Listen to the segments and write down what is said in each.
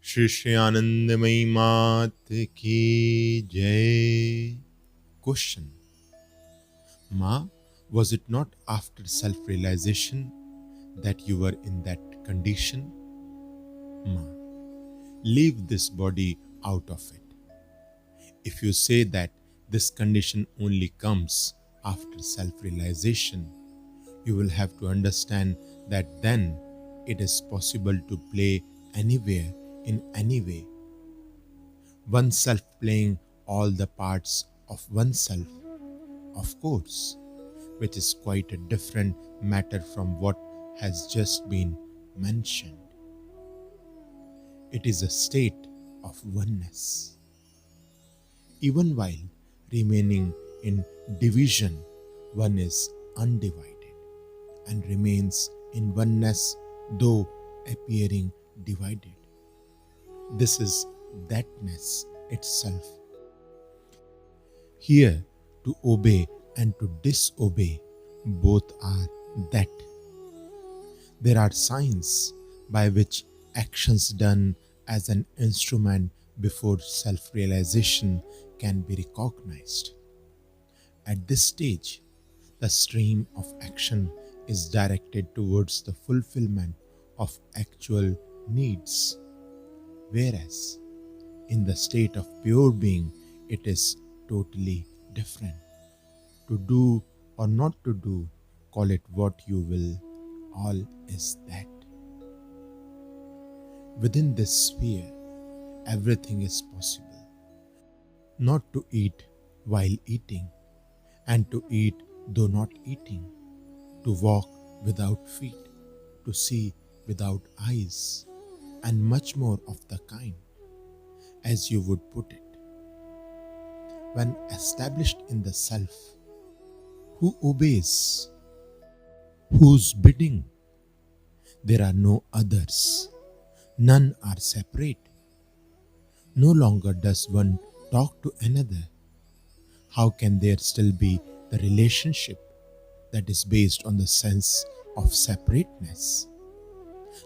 श्री श्री आनंदमयी मात की जय. Question: Ma, was it not after self-realization that you were in that condition? Ma, leave this body out of it. If you say that this condition only comes after self-realization, you will have to understand that then it is possible to play anywhere in any way. Oneself playing all the parts of oneself, of course, which is quite a different matter from what has just been mentioned. It is a state of oneness. Even while remaining in division, one is undivided and remains in oneness though appearing divided. This is thatness itself. Here, to obey and to disobey both are that. There are signs by which actions done as an instrument before self-realization can be recognized. At this stage, the stream of action is directed towards the fulfillment of actual needs, whereas in the state of pure being, it is totally different. To do or not to do, call it what you will, all is that. Within this sphere, everything is possible. Not to eat while eating, and to eat though not eating, to walk without feet, to see without eyes, and much more of the kind, as you would put it. When established in the self, who obeys? Whose bidding? There are no others. None are separate. No longer does one talk to another. How can there still be the relationship that is based on the sense of separateness?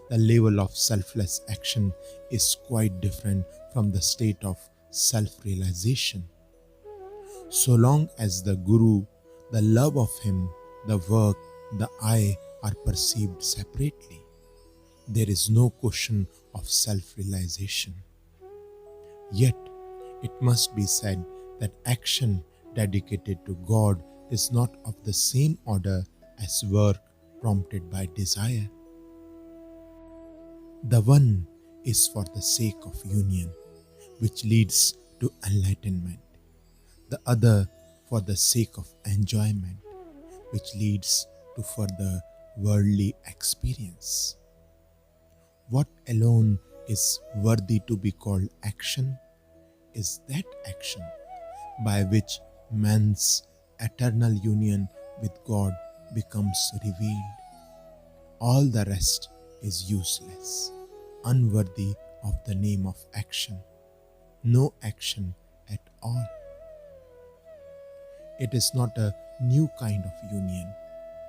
The level of selfless action is quite different from the state of self-realization. So long as the Guru, the love of him, the work, the I are perceived separately, there is no question of self-realization. Yet, it must be said that action dedicated to God is not of the same order as work prompted by desire. The one is for the sake of union, which leads to enlightenment. The other for the sake of enjoyment, which leads to further worldly experience. What alone is worthy to be called action is that action by which man's eternal union with God becomes revealed. All the rest is useless, unworthy of the name of action. No action at all. It is not a new kind of union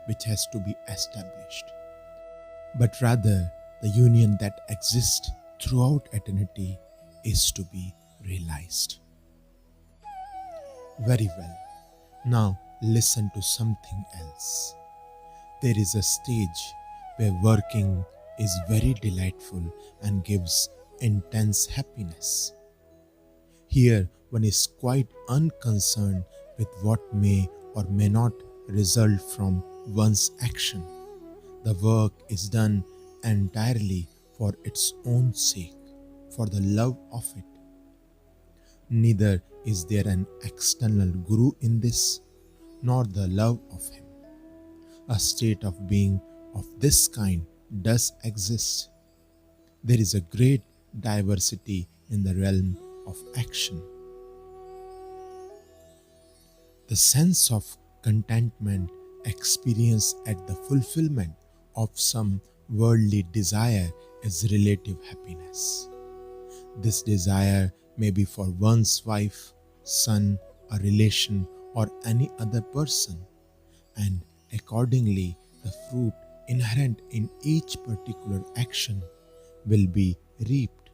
which has to be established, but rather the union that exists throughout eternity is to be realized. Very well. Now listen to something else. There is a stage where working is very delightful and gives intense happiness. Here one is quite unconcerned with what may or may not result from one's action. The work is done entirely for its own sake, for the love of it. Neither is there an external guru in this, nor the love of him. A state of being of this kind does exist. There is a great diversity in the realm of action. The sense of contentment experienced at the fulfillment of some worldly desire is relative happiness. This desire may be for one's wife, son, a relation, or any other person, and accordingly the fruit inherent in each particular action will be reaped.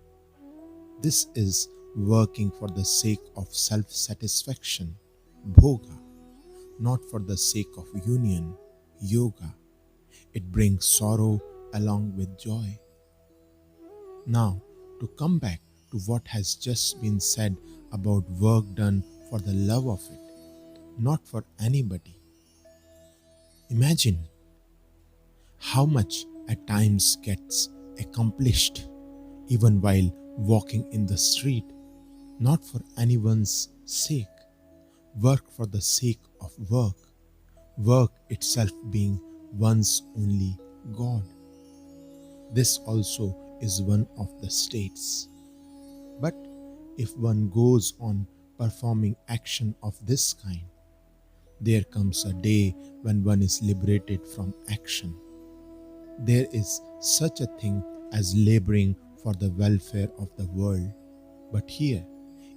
This is working for the sake of self-satisfaction, bhoga, not for the sake of union, yoga. It brings sorrow along with joy. Now, to come back to what has just been said about work done for the love of it, not for anybody. Imagine how much at times gets accomplished even while walking in the street, not for anyone's sake, work for the sake of work, work itself being one's only God. This also is one of the states. But if one goes on performing action of this kind, there comes a day when one is liberated from action. There is such a thing as laboring for the welfare of the world, but here,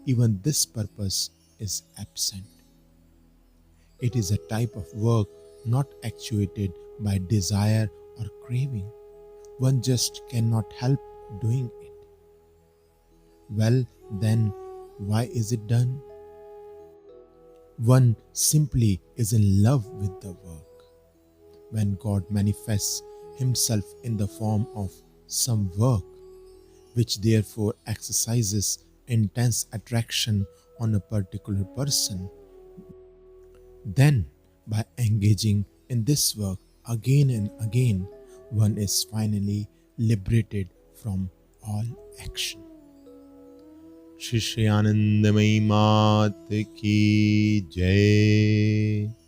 even this purpose is absent. It is a type of work not actuated by desire or craving. One just cannot help doing it. Well, then, why is it done? One simply is in love with the work. When God manifests Himself in the form of some work, which therefore exercises intense attraction on a particular person, then by engaging in this work again and again, one is finally liberated from all action. Shri Shri आनंदमयी मात की जय।